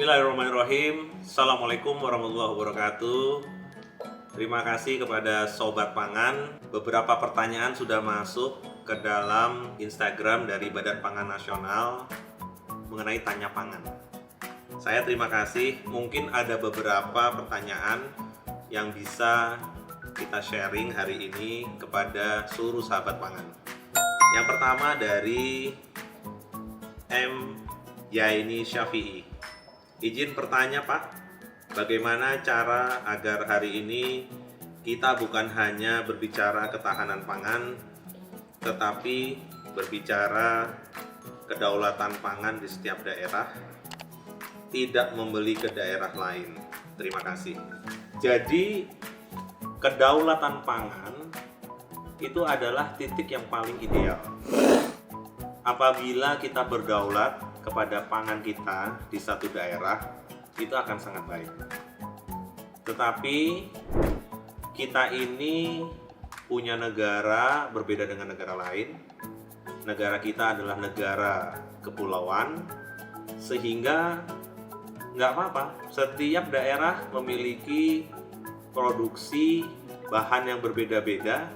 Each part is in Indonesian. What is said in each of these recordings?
Bismillahirrahmanirrahim. Assalamualaikum warahmatullahi wabarakatuh. Terima kasih kepada Sobat Pangan. Beberapa pertanyaan sudah masuk ke dalam Instagram dari Badan Pangan Nasional mengenai Tanya Pangan. Saya terima kasih. Mungkin ada beberapa pertanyaan yang bisa kita sharing hari ini kepada seluruh sahabat pangan. Yang pertama dari M. Yaini Syafi'i. Izin bertanya Pak, bagaimana cara agar hari ini kita bukan hanya berbicara ketahanan pangan, tetapi berbicara kedaulatan pangan di setiap daerah, tidak membeli ke daerah lain. Terima kasih. Jadi, kedaulatan pangan itu adalah titik yang paling ideal. Apabila kita berdaulat kepada pangan kita di satu daerah, itu akan sangat baik. Tetapi kita ini punya negara berbeda dengan negara lain. Negara kita adalah negara kepulauan, sehingga nggak apa-apa, setiap daerah memiliki produksi bahan yang berbeda-beda.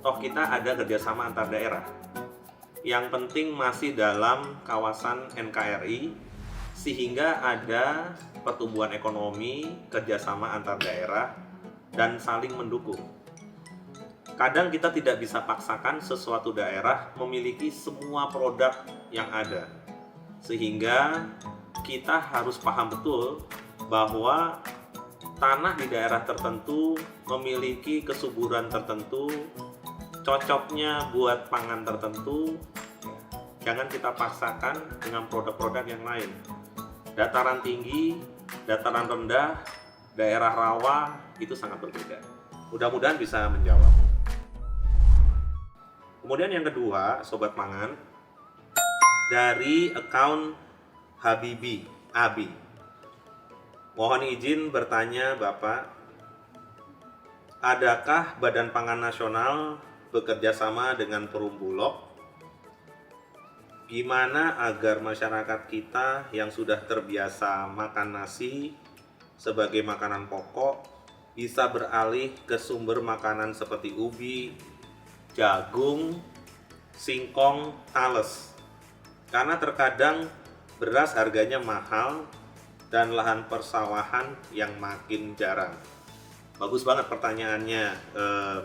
Toh kita ada kerjasama antar daerah. Yang penting masih dalam kawasan NKRI, sehingga ada pertumbuhan ekonomi, kerjasama antar daerah, dan saling mendukung. Kadang kita tidak bisa paksakan sesuatu daerah memiliki semua produk yang ada, sehingga kita harus paham betul bahwa tanah di daerah tertentu memiliki kesuburan tertentu, cocoknya buat pangan tertentu. Jangan kita paksakan dengan produk-produk yang lain. Dataran tinggi, dataran rendah, daerah rawa itu sangat berbeda. Mudah-mudahan bisa menjawab. Kemudian yang kedua, Sobat Pangan, dari akun Habibi Abi. Mohon izin bertanya Bapak, adakah Badan Pangan Nasional bekerja sama dengan Perum Bulog? Gimana agar masyarakat kita yang sudah terbiasa makan nasi sebagai makanan pokok bisa beralih ke sumber makanan seperti ubi, jagung, singkong, tales? Karena terkadang beras harganya mahal dan lahan persawahan yang makin jarang. Bagus banget pertanyaannya,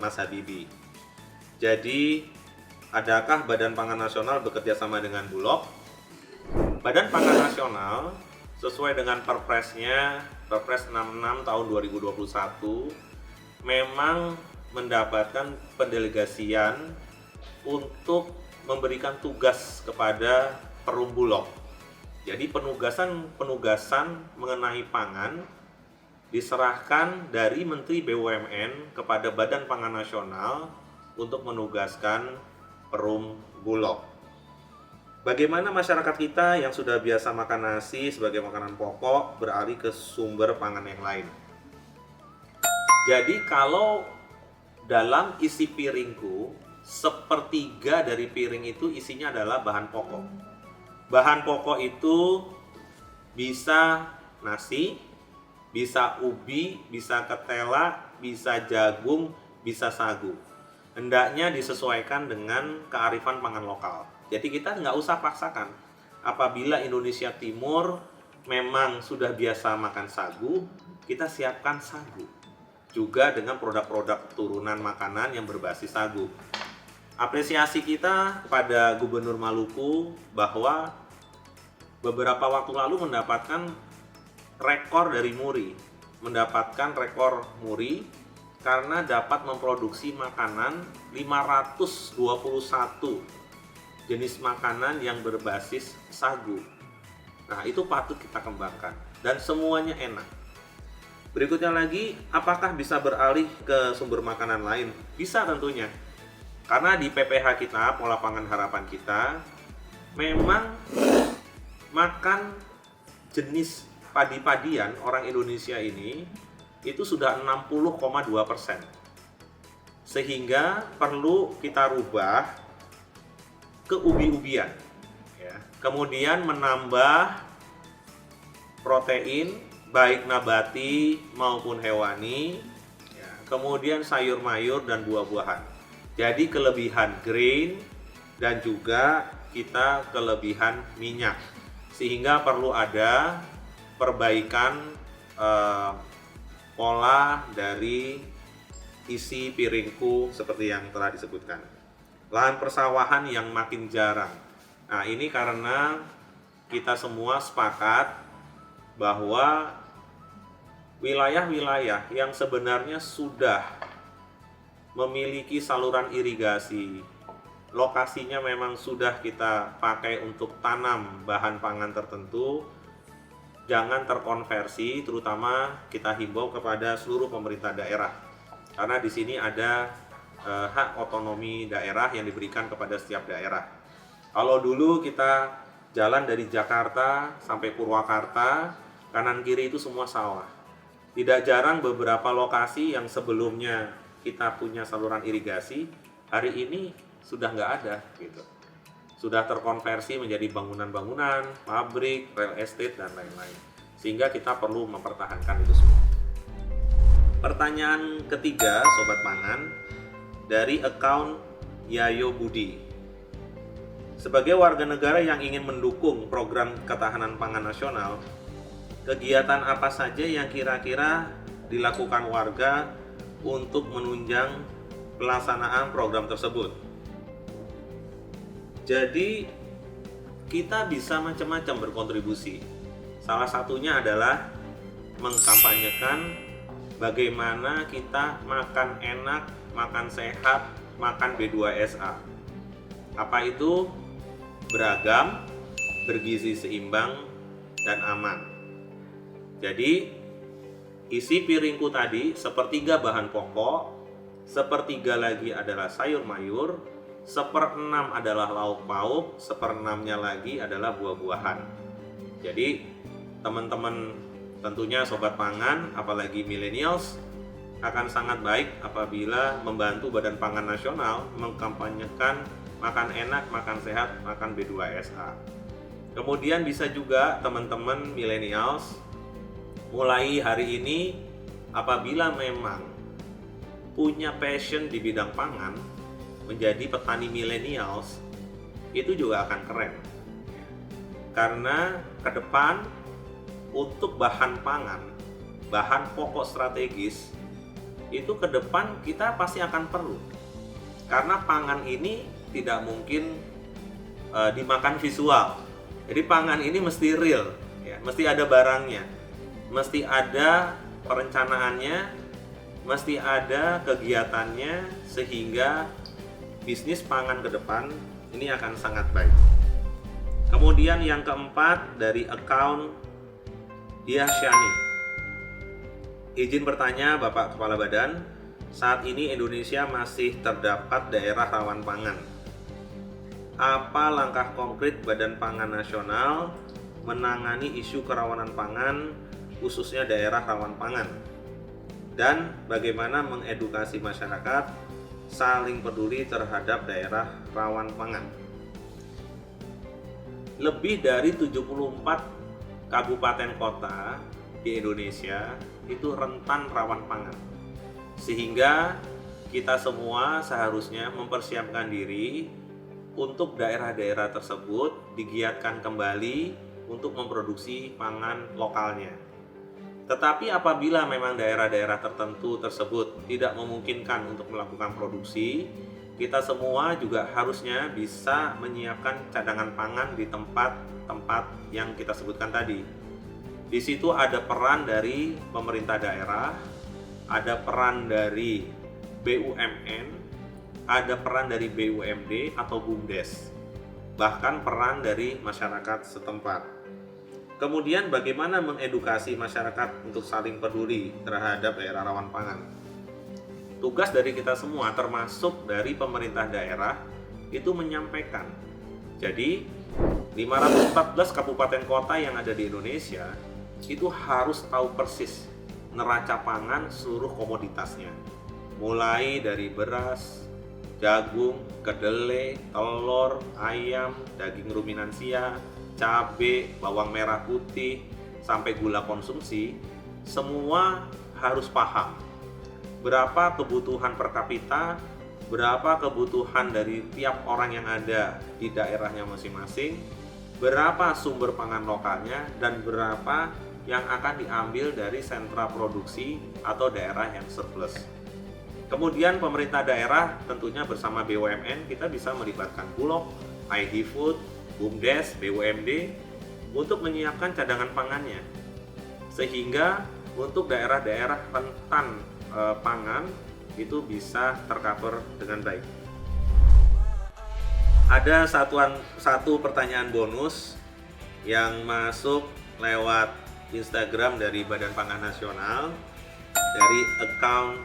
Mas Habibi. Jadi, adakah Badan Pangan Nasional bekerja sama dengan Bulog? Badan Pangan Nasional sesuai dengan Perpresnya, Perpres 66 tahun 2021, memang mendapatkan pendelegasian untuk memberikan tugas kepada Perum Bulog. Jadi penugasan mengenai pangan diserahkan dari Menteri BUMN kepada Badan Pangan Nasional untuk menugaskan Perum Bulog. Bagaimana masyarakat kita yang sudah biasa makan nasi sebagai makanan pokok beralih ke sumber pangan yang lain? Jadi kalau dalam isi piringku, sepertiga dari piring itu isinya adalah bahan pokok. Bahan pokok itu bisa nasi, bisa ubi, bisa ketela, bisa jagung, bisa sagu. Hendaknya disesuaikan dengan kearifan pangan lokal. Jadi kita nggak usah paksakan. Apabila Indonesia Timur memang sudah biasa makan sagu, kita siapkan sagu. Juga dengan produk-produk turunan makanan yang berbasis sagu. Apresiasi kita kepada Gubernur Maluku bahwa beberapa waktu lalu mendapatkan rekor dari Muri. Mendapatkan rekor Muri karena dapat memproduksi makanan 521 jenis makanan yang berbasis sagu. Nah, itu patut kita kembangkan dan semuanya enak. Berikutnya lagi, apakah bisa beralih ke sumber makanan lain? Bisa tentunya. Karena di PPH kita, Pola Pangan Harapan kita, memang makan jenis padi-padian orang Indonesia ini itu sudah 60,2%. Sehingga perlu kita rubah ke ubi-ubian. Ya. Kemudian menambah protein baik nabati maupun hewani, ya, kemudian sayur mayur dan buah-buahan. Jadi kelebihan grain dan juga kita kelebihan minyak, sehingga perlu ada perbaikan pola dari isi piringku seperti yang telah disebutkan. Lahan persawahan yang makin jarang. Nah, ini karena kita semua sepakat bahwa wilayah-wilayah yang sebenarnya sudah memiliki saluran irigasi, lokasinya memang sudah kita pakai untuk tanam bahan pangan tertentu, jangan terkonversi, terutama kita himbau kepada seluruh pemerintah daerah. Karena di sini ada hak otonomi daerah yang diberikan kepada setiap daerah. Kalau dulu kita jalan dari Jakarta sampai Purwakarta, kanan kiri itu semua sawah. Tidak jarang beberapa lokasi yang sebelumnya kita punya saluran irigasi, hari ini sudah nggak ada gitu. Sudah terkonversi menjadi bangunan-bangunan, pabrik, real estate, dan lain-lain. Sehingga kita perlu mempertahankan itu semua. Pertanyaan ketiga, Sobat Pangan, dari akun Yayo Budi. Sebagai warga negara yang ingin mendukung program ketahanan pangan nasional, kegiatan apa saja yang kira-kira dilakukan warga untuk menunjang pelaksanaan program tersebut? Jadi kita bisa macam-macam berkontribusi. Salah satunya adalah mengkampanyekan bagaimana kita makan enak, makan sehat, makan B2SA. Apa itu? Beragam, bergizi seimbang, dan aman. Jadi isi piringku tadi sepertiga bahan pokok, sepertiga lagi adalah sayur mayur, 1/6 adalah lauk pauk, 1/6-nya lagi adalah buah-buahan. Jadi teman-teman, tentunya Sobat Pangan, apalagi millennials, akan sangat baik apabila membantu Badan Pangan Nasional mengkampanyekan makan enak, makan sehat, makan B2SA. Kemudian bisa juga teman-teman millennials mulai hari ini, apabila memang punya passion di bidang pangan, menjadi petani millennials, itu juga akan keren. Karena ke depan untuk bahan pangan, bahan pokok strategis, itu ke depan kita pasti akan perlu. Karena pangan ini tidak mungkin dimakan visual. Jadi pangan ini mesti real, ya, mesti ada barangnya, mesti ada perencanaannya, mesti ada kegiatannya, sehingga bisnis pangan ke depan ini akan sangat baik. Kemudian yang keempat dari akun Dia Syani. Izin bertanya Bapak Kepala Badan, saat ini Indonesia masih terdapat daerah rawan pangan. Apa langkah konkret Badan Pangan Nasional menangani isu kerawanan pangan, khususnya daerah rawan pangan? Dan bagaimana mengedukasi masyarakat saling peduli terhadap daerah rawan pangan? Lebih dari 74 kabupaten kota di Indonesia itu rentan rawan pangan. Sehingga kita semua seharusnya mempersiapkan diri untuk daerah-daerah tersebut digiatkan kembali untuk memproduksi pangan lokalnya. Tetapi apabila memang daerah-daerah tertentu tersebut tidak memungkinkan untuk melakukan produksi, kita semua juga harusnya bisa menyiapkan cadangan pangan di tempat-tempat yang kita sebutkan tadi. Di situ ada peran dari pemerintah daerah, ada peran dari BUMN, ada peran dari BUMD atau BUMDes, bahkan peran dari masyarakat setempat. Kemudian bagaimana mengedukasi masyarakat untuk saling peduli terhadap daerah rawan pangan? Tugas dari kita semua, termasuk dari pemerintah daerah, itu menyampaikan. Jadi 514 kabupaten kota yang ada di Indonesia itu harus tahu persis neraca pangan seluruh komoditasnya, mulai dari beras, jagung, kedelai, telur, ayam, daging ruminansia, cabai, bawang merah putih, sampai gula konsumsi, semua harus paham berapa kebutuhan per kapita, berapa kebutuhan dari tiap orang yang ada di daerahnya masing-masing, berapa sumber pangan lokalnya, dan berapa yang akan diambil dari sentra produksi atau daerah yang surplus. Kemudian pemerintah daerah tentunya bersama BUMN kita bisa melibatkan Bulog, ID Food, BUMDes, BUMD untuk menyiapkan cadangan pangannya. Sehingga untuk daerah-daerah rentan pangan itu bisa tercover dengan baik. Ada satu pertanyaan bonus yang masuk lewat Instagram dari Badan Pangan Nasional dari account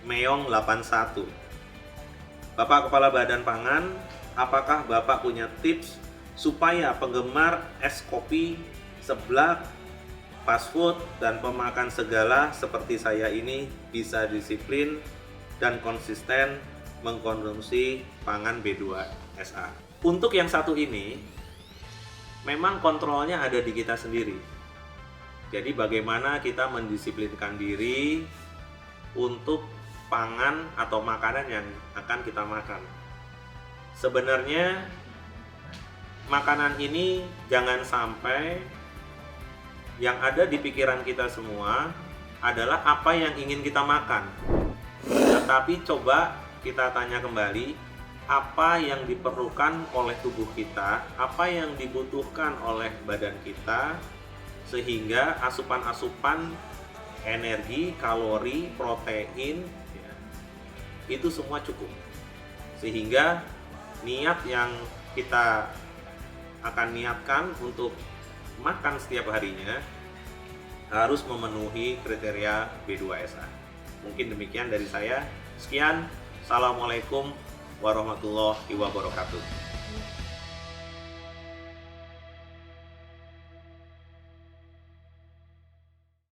Meong81. Bapak Kepala Badan Pangan, apakah Bapak punya tips supaya penggemar es kopi, seblak, fast food, dan pemakan segala seperti saya ini bisa disiplin dan konsisten mengkonsumsi pangan B2SA? Untuk yang satu ini, memang kontrolnya ada di kita sendiri. Jadi bagaimana kita mendisiplinkan diri untuk pangan atau makanan yang akan kita makan. Sebenarnya makanan ini jangan sampai yang ada di pikiran kita semua adalah apa yang ingin kita makan. Tetapi coba kita tanya kembali, apa yang diperlukan oleh tubuh kita, apa yang dibutuhkan oleh badan kita, sehingga asupan-asupan energi, kalori, protein, ya, itu semua cukup. Sehingga niat yang kita akan niatkan untuk makan setiap harinya harus memenuhi kriteria B2SA. Mungkin demikian dari saya. Sekian. Assalamualaikum warahmatullahi wabarakatuh.